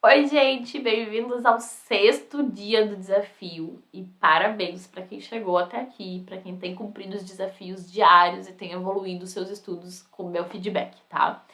Oi, gente, bem-vindos ao 6º dia do desafio e parabéns para quem chegou até aqui, para quem tem cumprido os desafios diários e tem evoluído seus estudos com o meu feedback, tá?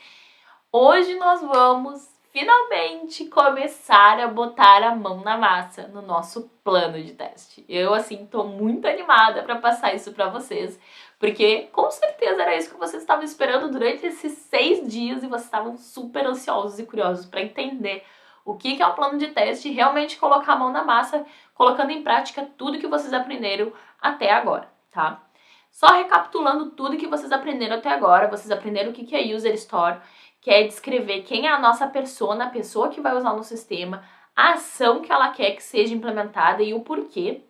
Hoje nós vamos finalmente começar a botar a mão na massa no nosso plano de teste. Eu, assim, tô muito animada para passar isso para vocês, porque com certeza era isso que vocês estavam esperando durante esses 6 dias e vocês estavam super ansiosos e curiosos para entender o que é um plano de teste e realmente colocar a mão na massa, colocando em prática tudo que vocês aprenderam até agora, tá? Só recapitulando tudo que vocês aprenderam até agora, vocês aprenderam o que é User Store, que é descrever quem é a nossa persona, a pessoa que vai usar no sistema, a ação que ela quer que seja implementada e o porquê,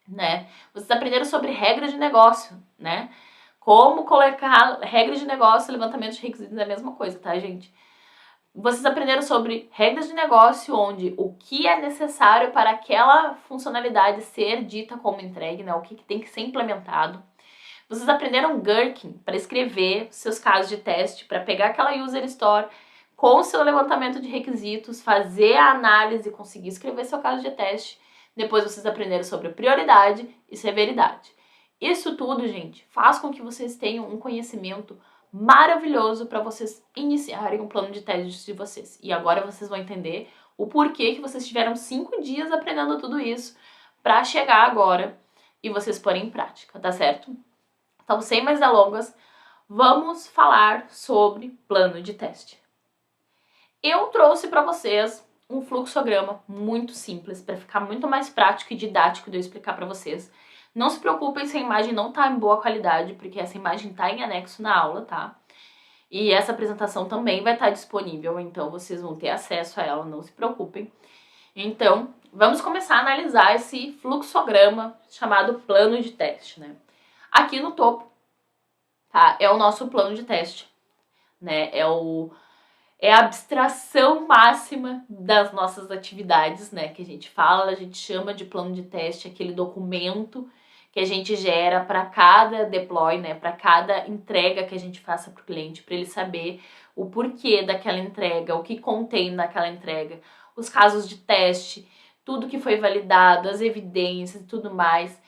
né? Vocês aprenderam sobre regras de negócio, né? Como colocar regras de negócio, levantamento de requisitos é a mesma coisa, tá, gente? Vocês aprenderam sobre regras de negócio, onde o que é necessário para aquela funcionalidade ser dita como entregue, né? O que tem que ser implementado. Vocês aprenderam Gherkin para escrever seus casos de teste, para pegar aquela user store com o seu levantamento de requisitos, fazer a análise e conseguir escrever seu caso de teste. Depois vocês aprenderam sobre prioridade e severidade. Isso tudo, gente, faz com que vocês tenham um conhecimento maravilhoso para vocês iniciarem um plano de teste de vocês. E agora vocês vão entender o porquê que vocês tiveram 5 dias aprendendo tudo isso para chegar agora e vocês porem em prática, tá certo? Então, sem mais delongas, vamos falar sobre plano de teste. Eu trouxe para vocês um fluxograma muito simples, para ficar muito mais prático e didático de eu explicar para vocês. Não se preocupem se a imagem não tá em boa qualidade, porque essa imagem tá em anexo na aula, tá? E essa apresentação também vai estar disponível, então vocês vão ter acesso a ela, não se preocupem. Então, vamos começar a analisar esse fluxograma chamado plano de teste, né? Aqui no topo, tá? É o nosso plano de teste, né? É a abstração máxima das nossas atividades, né? Que a gente chama de plano de teste, aquele documento que a gente gera para cada deploy, né? Para cada entrega que a gente faça para o cliente, para ele saber o porquê daquela entrega, o que contém naquela entrega, os casos de teste, tudo que foi validado, as evidências e tudo mais.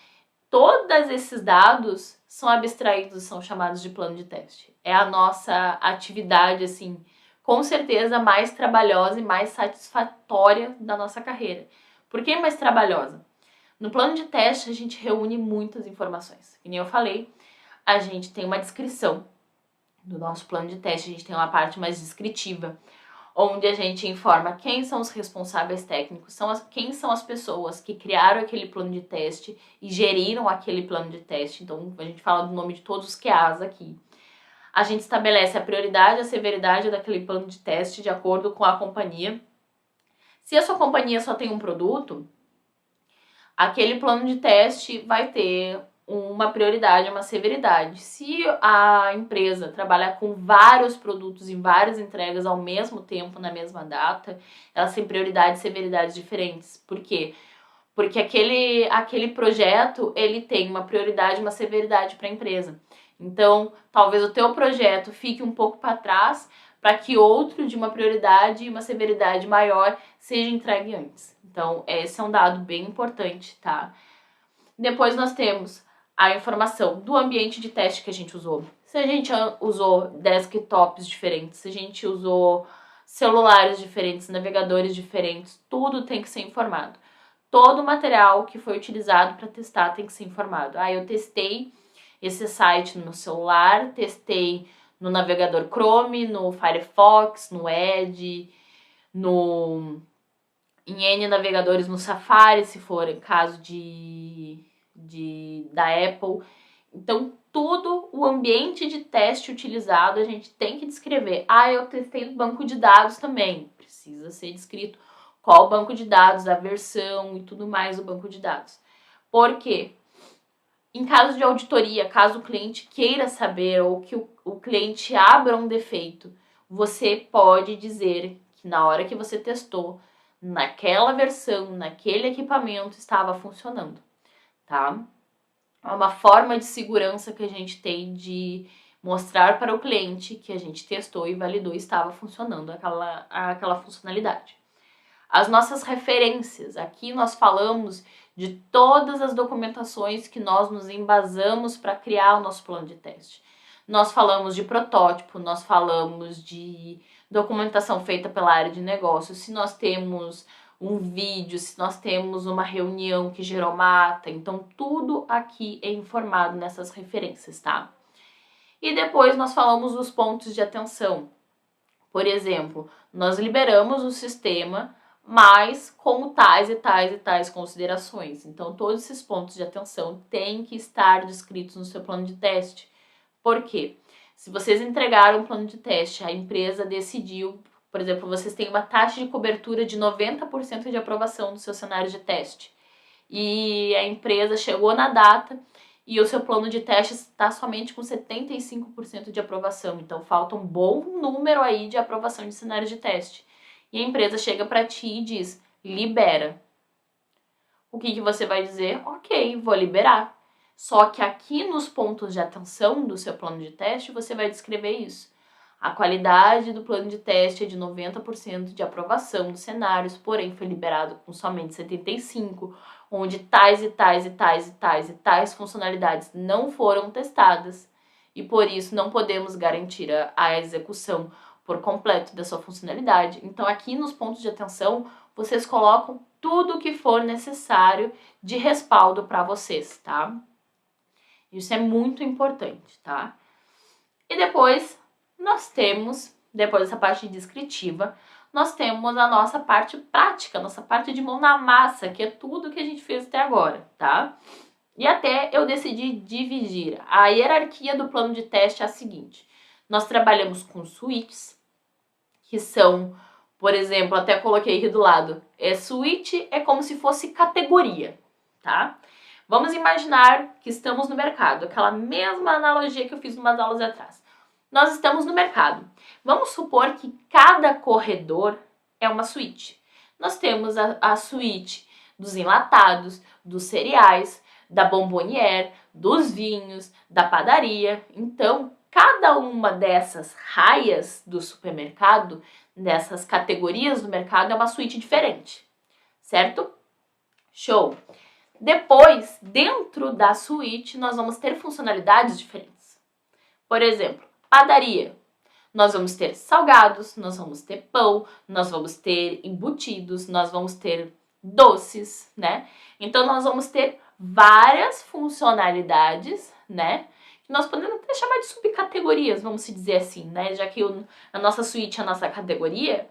Todos esses dados são abstraídos, são chamados de plano de teste. É a nossa atividade, assim, com certeza mais trabalhosa e mais satisfatória da nossa carreira. Por que mais trabalhosa? No plano de teste a gente reúne muitas informações. Como eu falei, a gente tem uma descrição do nosso plano de teste, a gente tem uma parte mais descritiva, onde a gente informa quem são os responsáveis técnicos, quem são as pessoas que criaram aquele plano de teste e geriram aquele plano de teste. Então, a gente fala do nome de todos os QAs aqui. A gente estabelece a prioridade e a severidade daquele plano de teste de acordo com a companhia. Se a sua companhia só tem um produto, aquele plano de teste vai ter uma prioridade, uma severidade. Se a empresa trabalhar com vários produtos em várias entregas ao mesmo tempo, na mesma data, elas têm prioridades e severidades diferentes. Por quê? Porque aquele projeto, ele tem uma prioridade e uma severidade para a empresa. Então, talvez o teu projeto fique um pouco para trás para que outro de uma prioridade e uma severidade maior seja entregue antes. Então, esse é um dado bem importante, tá? Depois nós temos a informação do ambiente de teste que a gente usou. Se a gente usou desktops diferentes, se a gente usou celulares diferentes, navegadores diferentes, tudo tem que ser informado. Todo o material que foi utilizado para testar tem que ser informado. Eu testei esse site no celular, testei no navegador Chrome, no Firefox, no Edge, em N navegadores, no Safari, se for em caso da Apple. Então, todo o ambiente de teste utilizado a gente tem que descrever. Eu testei no banco de dados também. Precisa ser descrito qual o banco de dados, a versão e tudo mais do banco de dados. Por quê? Em caso de auditoria, caso o cliente queira saber ou que o cliente abra um defeito, você pode dizer que na hora que você testou, naquela versão, naquele equipamento estava funcionando, tá? É uma forma de segurança que a gente tem de mostrar para o cliente que a gente testou e validou e estava funcionando aquela funcionalidade. As nossas referências. Aqui nós falamos de todas as documentações que nós nos embasamos para criar o nosso plano de teste. Nós falamos de protótipo, nós falamos de documentação feita pela área de negócios, se nós temos um vídeo, se nós temos uma reunião que gerou uma ata, então tudo aqui é informado nessas referências, tá? E depois nós falamos dos pontos de atenção. Por exemplo, nós liberamos o sistema, mas com tais e tais e tais considerações. Então, todos esses pontos de atenção têm que estar descritos no seu plano de teste. Por quê? Se vocês entregaram um plano de teste, a empresa decidiu, por exemplo, vocês têm uma taxa de cobertura de 90% de aprovação do seu cenário de teste. E a empresa chegou na data e o seu plano de teste está somente com 75% de aprovação. Então, falta um bom número aí de aprovação de cenário de teste. E a empresa chega para ti e diz, libera. O que você vai dizer? Ok, vou liberar. Só que aqui nos pontos de atenção do seu plano de teste, você vai descrever isso. A qualidade do plano de teste é de 90% de aprovação dos cenários, porém foi liberado com somente 75%, onde tais e tais e tais e tais e tais funcionalidades não foram testadas e por isso não podemos garantir a execução por completo da sua funcionalidade. Então aqui nos pontos de atenção, vocês colocam tudo o que for necessário de respaldo para vocês, tá? Isso é muito importante, tá? E depois nós temos, depois dessa parte descritiva, nós temos a nossa parte prática, nossa parte de mão na massa, que é tudo que a gente fez até agora, tá? E até eu decidi dividir. A hierarquia do plano de teste é a seguinte. Nós trabalhamos com suítes, que são, por exemplo, até coloquei aqui do lado, suíte é como se fosse categoria, tá? Vamos imaginar que estamos no mercado, aquela mesma analogia que eu fiz umas aulas atrás. Nós estamos no mercado. Vamos supor que cada corredor é uma suíte. Nós temos a suíte dos enlatados, dos cereais, da bombonière, dos vinhos, da padaria. Então, cada uma dessas raias do supermercado, dessas categorias do mercado, é uma suíte diferente, certo? Show! Depois, dentro da suíte, nós vamos ter funcionalidades diferentes. Por exemplo, padaria. Nós vamos ter salgados, nós vamos ter pão, nós vamos ter embutidos, nós vamos ter doces, né? Então, nós vamos ter várias funcionalidades, né? Que nós podemos até chamar de subcategorias, vamos dizer assim, né? Já que a nossa suíte é a nossa categoria,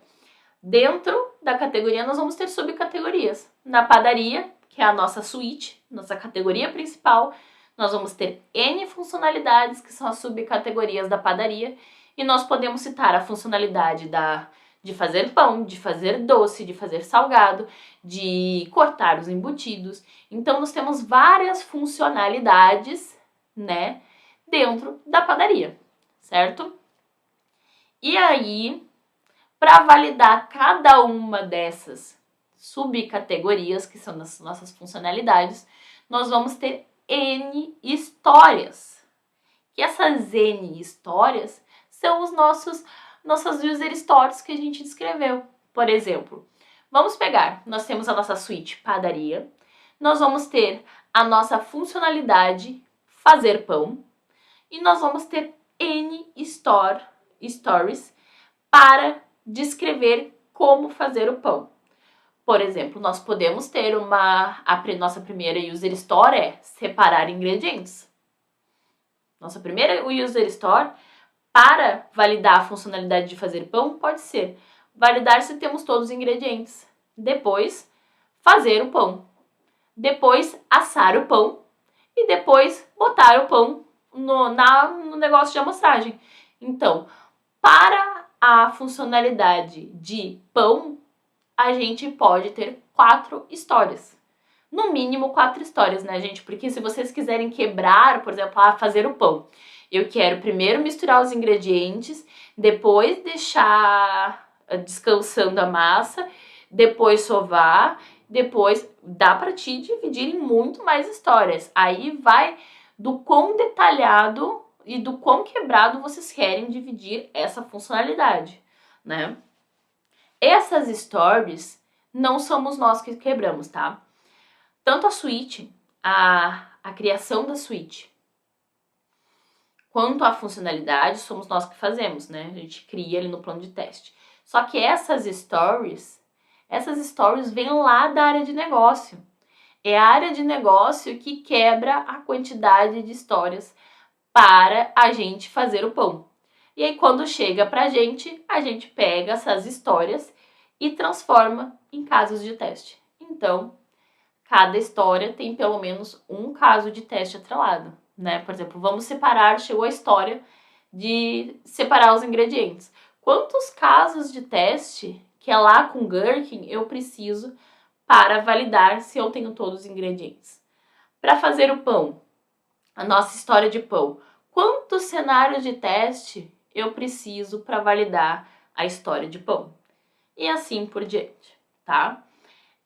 dentro da categoria nós vamos ter subcategorias. Na padaria, que é a nossa suíte, nossa categoria principal, nós vamos ter N funcionalidades, que são as subcategorias da padaria, e nós podemos citar a funcionalidade de fazer pão, de fazer doce, de fazer salgado, de cortar os embutidos. Então, nós temos várias funcionalidades, né, dentro da padaria, certo? E aí, para validar cada uma dessas subcategorias, que são as nossas funcionalidades, nós vamos ter N histórias. E essas N histórias são os nossas user stories que a gente descreveu. Por exemplo, vamos pegar, nós temos a nossa suíte padaria, nós vamos ter a nossa funcionalidade fazer pão e nós vamos ter N stories para descrever como fazer o pão. Por exemplo, nós podemos ter nossa primeira user story é separar ingredientes. Nossa primeira user story para validar a funcionalidade de fazer pão pode ser validar se temos todos os ingredientes. Depois, fazer o pão. Depois, assar o pão. E depois, botar o pão no negócio de amostragem. Então, para a funcionalidade de pão, a gente pode ter 4 histórias. No mínimo 4 histórias, né, gente? Porque se vocês quiserem quebrar, por exemplo, fazer o pão, eu quero primeiro misturar os ingredientes, depois deixar descansando a massa, depois sovar, depois dá para te dividir em muito mais histórias. Aí vai do quão detalhado e do quão quebrado vocês querem dividir essa funcionalidade, né? Essas stories não somos nós que quebramos, tá? Tanto a suíte, a criação da suíte, quanto a funcionalidade, somos nós que fazemos, né? A gente cria ali no plano de teste. Só que essas stories vêm lá da área de negócio. É a área de negócio que quebra a quantidade de histórias para a gente fazer o pão. E aí, quando chega pra gente, a gente pega essas histórias e transforma em casos de teste. Então, cada história tem pelo menos um caso de teste atrelado, né? Por exemplo, vamos separar, chegou a história de separar os ingredientes. Quantos casos de teste que é lá com Gherkin eu preciso para validar se eu tenho todos os ingredientes? Para fazer o pão, a nossa história de pão, quantos cenários de teste eu preciso para validar a história de pão? E assim por diante, tá?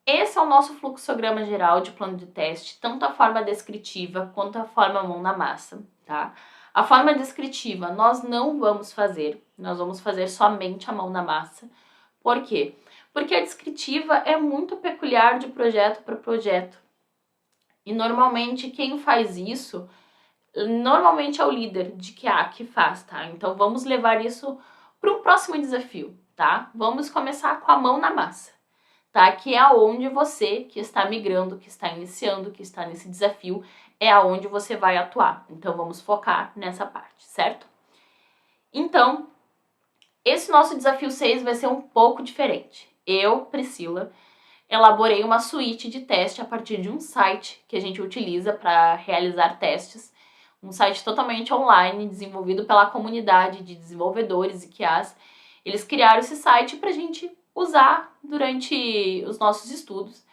Esse é o nosso fluxograma geral de plano de teste, tanto a forma descritiva quanto a forma mão na massa, tá? A forma descritiva nós não vamos fazer, nós vamos fazer somente a mão na massa. Por quê? Porque a descritiva é muito peculiar de projeto para projeto. E normalmente quem faz isso, normalmente é o líder de QA que faz, tá? Então vamos levar isso para um próximo desafio, tá? Vamos começar com a mão na massa. Tá? Que é aonde você que está migrando, que está iniciando, que está nesse desafio, é aonde você vai atuar. Então, vamos focar nessa parte, certo? Então, esse nosso desafio 6 vai ser um pouco diferente. Eu, Priscila, elaborei uma suíte de teste a partir de um site que a gente utiliza para realizar testes. Um site totalmente online, desenvolvido pela comunidade de desenvolvedores e QAs. Eles criaram esse site para a gente usar durante os nossos estudos.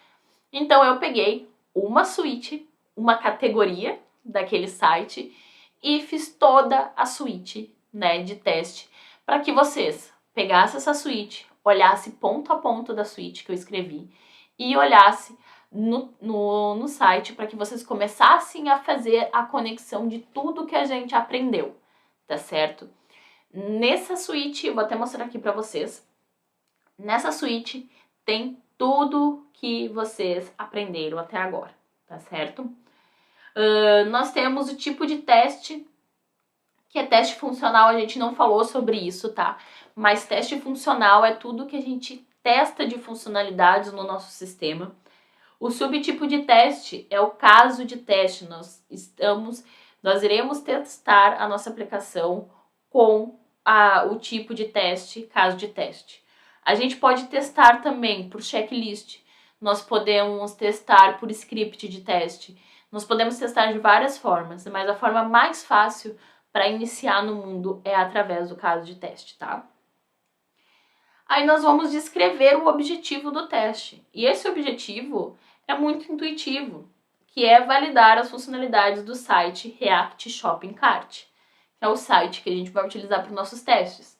Então eu peguei uma suíte, uma categoria daquele site e fiz toda a suíte, né, de teste para que vocês pegassem essa suíte, olhassem ponto a ponto da suíte que eu escrevi e olhassem no site para que vocês começassem a fazer a conexão de tudo que a gente aprendeu, tá certo? Nessa suíte, eu vou até mostrar aqui para vocês. Nessa suíte tem tudo que vocês aprenderam até agora, tá certo? Nós temos o tipo de teste, que é teste funcional, a gente não falou sobre isso, tá? Mas teste funcional é tudo que a gente testa de funcionalidades no nosso sistema. O subtipo de teste é o caso de teste, nós iremos testar a nossa aplicação com o tipo de teste, caso de teste. A gente pode testar também por checklist, nós podemos testar por script de teste, nós podemos testar de várias formas, mas a forma mais fácil para iniciar no mundo é através do caso de teste, tá? Aí nós vamos descrever o objetivo do teste, e esse objetivo é muito intuitivo, que é validar as funcionalidades do site React Shopping Cart, que é o site que a gente vai utilizar para os nossos testes.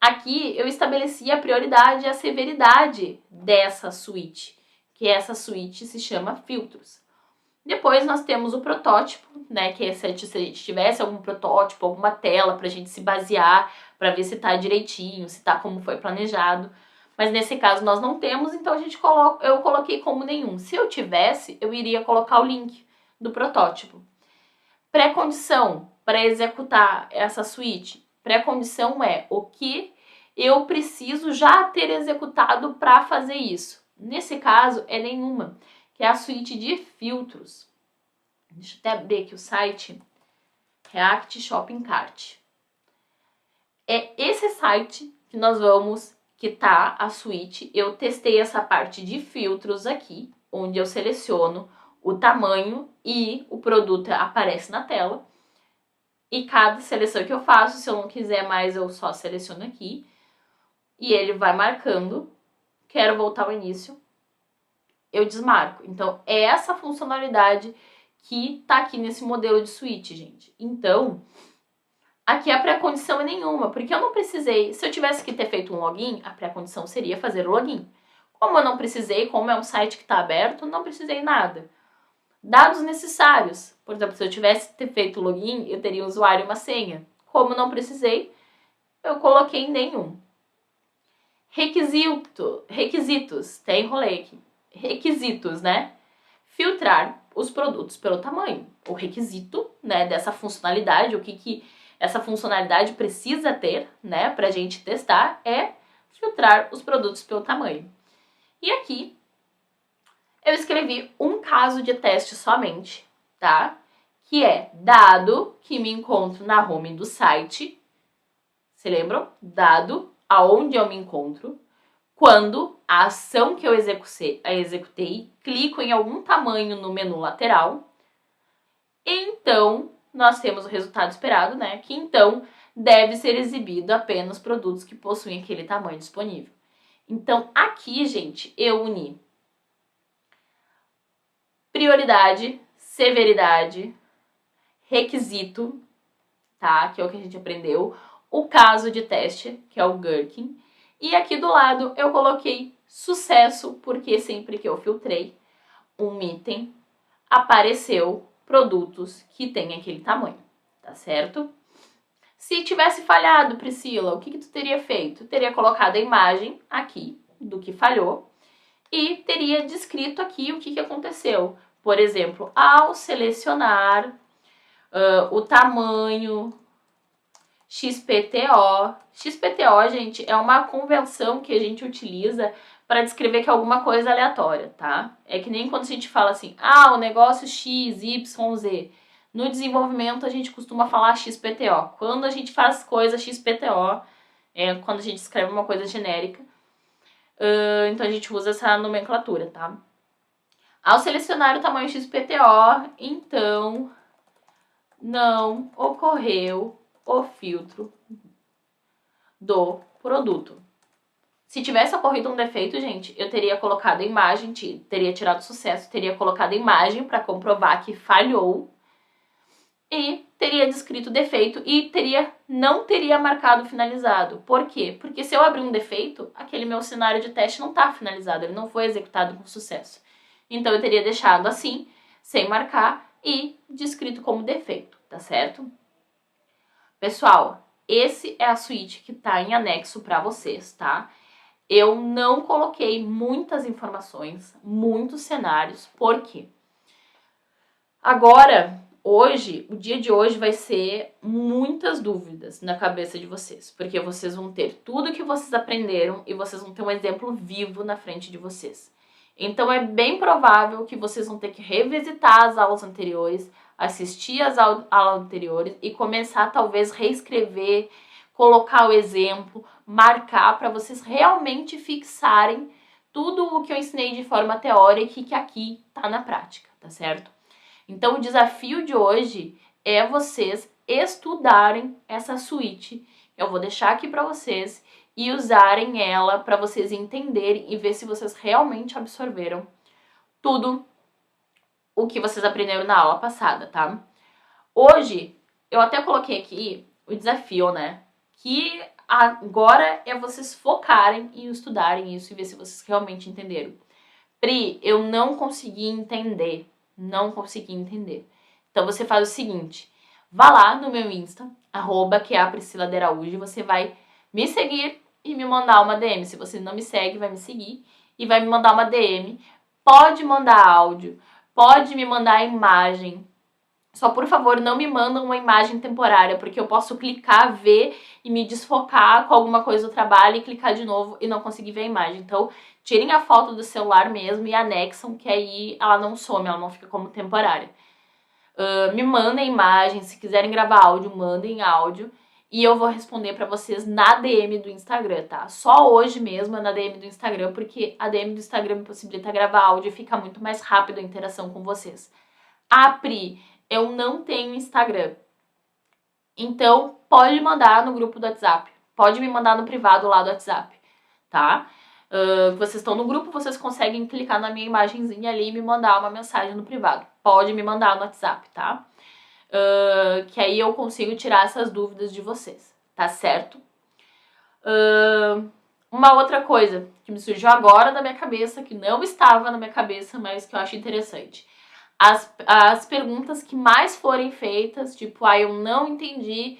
Aqui eu estabeleci a prioridade e a severidade dessa suíte, que essa suíte se chama filtros. Depois nós temos o protótipo, né, que é se a gente tivesse algum protótipo, alguma tela para a gente se basear, para ver se está direitinho, se está como foi planejado. Mas nesse caso nós não temos, então eu coloquei como nenhum. Se eu tivesse, eu iria colocar o link do protótipo. Pré-condição para executar essa suíte. Pré-condição é o que eu preciso já ter executado para fazer isso. Nesse caso, é nenhuma, que é a suíte de filtros. Deixa eu até abrir aqui o site React Shopping Cart. É esse site que nós vamos, que tá a suíte. Eu testei essa parte de filtros aqui, onde eu seleciono o tamanho e o produto aparece na tela. E cada seleção que eu faço, se eu não quiser mais, eu só seleciono aqui. E ele vai marcando. Quero voltar ao início. Eu desmarco. Então, é essa funcionalidade que tá aqui nesse modelo de suíte, gente. Então, aqui a pré-condição é nenhuma, porque eu não precisei. Se eu tivesse que ter feito um login, a pré-condição seria fazer o login. Como eu não precisei, como é um site que está aberto, não precisei nada. Dados necessários. Por exemplo, se eu tivesse feito o login, eu teria um usuário e uma senha. Como não precisei, eu coloquei nenhum. Requisitos, até enrolei aqui. Requisitos, né? Filtrar os produtos pelo tamanho. O requisito, né, dessa funcionalidade, o que essa funcionalidade precisa ter, né, pra gente testar, é filtrar os produtos pelo tamanho. E aqui eu escrevi um caso de teste somente, tá? Que é dado que me encontro na home do site. Se lembram? Dado aonde eu me encontro. Quando a ação que eu executei, clico em algum tamanho no menu lateral, então nós temos o resultado esperado, né? Que então deve ser exibido apenas produtos que possuem aquele tamanho disponível. Então aqui, gente, eu uni prioridade, severidade, requisito, tá? Que é o que a gente aprendeu. O caso de teste, que é o gherkin. E aqui do lado eu coloquei sucesso, porque sempre que eu filtrei um item, apareceu produtos que têm aquele tamanho, tá certo? Se tivesse falhado, Priscila, o que tu teria feito? Teria colocado a imagem aqui do que falhou e teria descrito aqui o que aconteceu. Por exemplo, ao selecionar o tamanho XPTO. XPTO, gente, é uma convenção que a gente utiliza para descrever que é alguma coisa aleatória, tá? É que nem quando a gente fala assim, o negócio X, Y, Z. No desenvolvimento, a gente costuma falar XPTO. Quando a gente faz coisa XPTO, é quando a gente escreve uma coisa genérica. Então, a gente usa essa nomenclatura, tá? Ao selecionar o tamanho XPTO, então, não ocorreu o filtro do produto. Se tivesse ocorrido um defeito, gente, eu teria colocado a imagem, teria tirado sucesso, teria colocado a imagem para comprovar que falhou e teria descrito o defeito e não teria marcado finalizado. Por quê? Porque se eu abrir um defeito, aquele meu cenário de teste não está finalizado, ele não foi executado com sucesso. Então eu teria deixado assim, sem marcar e descrito como defeito, tá certo? Pessoal, esse é a suíte que está em anexo para vocês, tá? Eu não coloquei muitas informações, muitos cenários, por quê? Agora, hoje, o dia de hoje vai ser muitas dúvidas na cabeça de vocês, porque vocês vão ter tudo que vocês aprenderam e vocês vão ter um exemplo vivo na frente de vocês. Então, é bem provável que vocês vão ter que revisitar as aulas anteriores, assistir às aulas anteriores e começar, talvez, reescrever, colocar o exemplo, marcar para vocês realmente fixarem tudo o que eu ensinei de forma teórica e que aqui tá na prática, tá certo? Então, o desafio de hoje é vocês estudarem essa suíte. Eu vou deixar aqui para vocês e usarem ela para vocês entenderem e ver se vocês realmente absorveram tudo o que vocês aprenderam na aula passada, tá? Hoje, eu até coloquei aqui o desafio, né? Que agora é vocês focarem e estudarem isso e ver se vocês realmente entenderam. Pri, eu não consegui entender. Então, você faz o seguinte. Vá lá no meu Insta, que é a Priscila de Araújo. Você vai me seguir e me mandar uma DM. Se você não me segue, vai me seguir e vai me mandar uma DM. Pode mandar áudio, pode me mandar imagem. Só, por favor, não me mandam uma imagem temporária, porque eu posso clicar, ver e me desfocar com alguma coisa do trabalho e clicar de novo e não conseguir ver a imagem. Então, tirem a foto do celular mesmo e anexam, que aí ela não some, ela não fica como temporária. Me mandem imagem, se quiserem gravar áudio, mandem áudio. E eu vou responder pra vocês na DM do Instagram, tá? Só hoje mesmo é na DM do Instagram, porque a DM do Instagram me possibilita gravar áudio e fica muito mais rápido a interação com vocês. Pri, eu não tenho Instagram. Então, pode mandar no grupo do WhatsApp. Pode me mandar no privado lá do WhatsApp, tá? Vocês estão no grupo, vocês conseguem clicar na minha imagenzinha ali e me mandar uma mensagem no privado. Pode me mandar no WhatsApp, tá? Que aí eu consigo tirar essas dúvidas de vocês, tá certo? Uma outra coisa que me surgiu agora na minha cabeça, que não estava na minha cabeça, mas que eu acho interessante. As perguntas que mais forem feitas, tipo, eu não entendi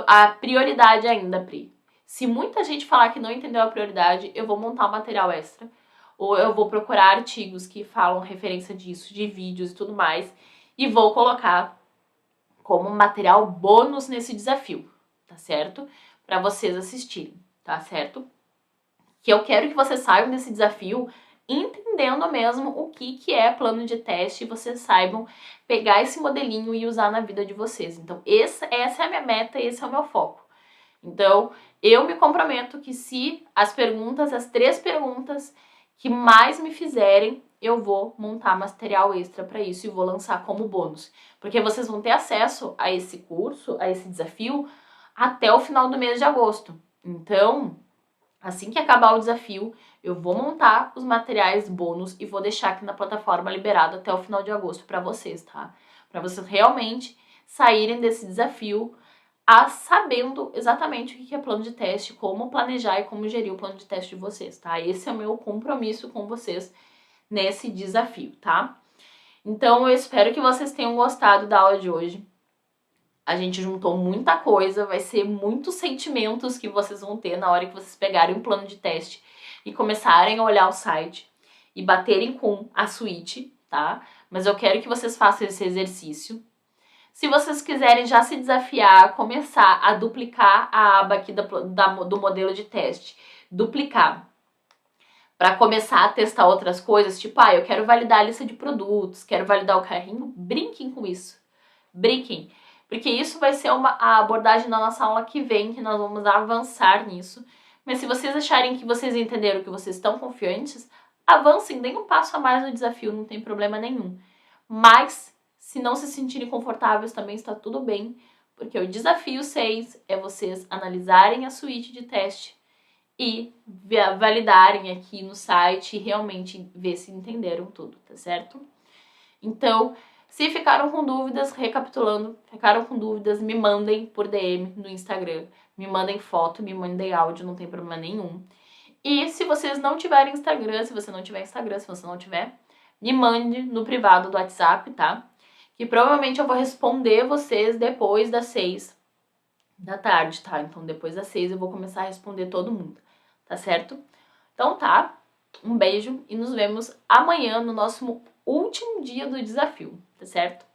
a prioridade ainda, Pri. Se muita gente falar que não entendeu a prioridade, eu vou montar um material extra. Ou eu vou procurar artigos que falam referência disso, de vídeos e tudo mais, e vou colocar como material bônus nesse desafio, tá certo? Para vocês assistirem, tá certo? Que eu quero que vocês saiam desse desafio entendendo mesmo o que é plano de teste e vocês saibam pegar esse modelinho e usar na vida de vocês. Então, essa é a minha meta, esse é o meu foco. Então, eu me comprometo que se as 3 perguntas que mais me fizerem, eu vou montar material extra para isso e vou lançar como bônus. Porque vocês vão ter acesso a esse curso, a esse desafio, até o final do mês de agosto. Então, assim que acabar o desafio, eu vou montar os materiais bônus e vou deixar aqui na plataforma liberado até o final de agosto para vocês, tá? Para vocês realmente saírem desse desafio sabendo exatamente o que é plano de teste, como planejar e como gerir o plano de teste de vocês, tá? Esse é o meu compromisso com vocês nesse desafio, tá? Então, eu espero que vocês tenham gostado da aula de hoje. A gente juntou muita coisa, vai ser muitos sentimentos que vocês vão ter na hora que vocês pegarem um plano de teste e começarem a olhar o site e baterem com a suíte, tá? Mas eu quero que vocês façam esse exercício. Se vocês quiserem já se desafiar, começar a duplicar a aba aqui do modelo de teste, duplicar, para começar a testar outras coisas, tipo, eu quero validar a lista de produtos, quero validar o carrinho, brinquem com isso, brinquem, porque isso vai ser a abordagem da nossa aula que vem, que nós vamos avançar nisso. Mas se vocês acharem que vocês entenderam, que vocês estão confiantes, avancem, deem um passo a mais no desafio, não tem problema nenhum. Mas se não se sentirem confortáveis, também está tudo bem, porque o desafio 6 é vocês analisarem a suíte de teste e validarem aqui no site e realmente ver se entenderam tudo, tá certo? Então, se ficaram com dúvidas, recapitulando, ficaram com dúvidas, me mandem por DM no Instagram, me mandem foto, me mandem áudio, não tem problema nenhum. E se vocês não tiverem Instagram, se você não tiver Instagram, se você não tiver, me mande no privado do WhatsApp, tá? Que provavelmente eu vou responder vocês depois das 6 da tarde, tá? Então, depois das 6 eu vou começar a responder todo mundo, tá certo? Então, tá. Um beijo e nos vemos amanhã no nosso último dia do desafio, tá certo?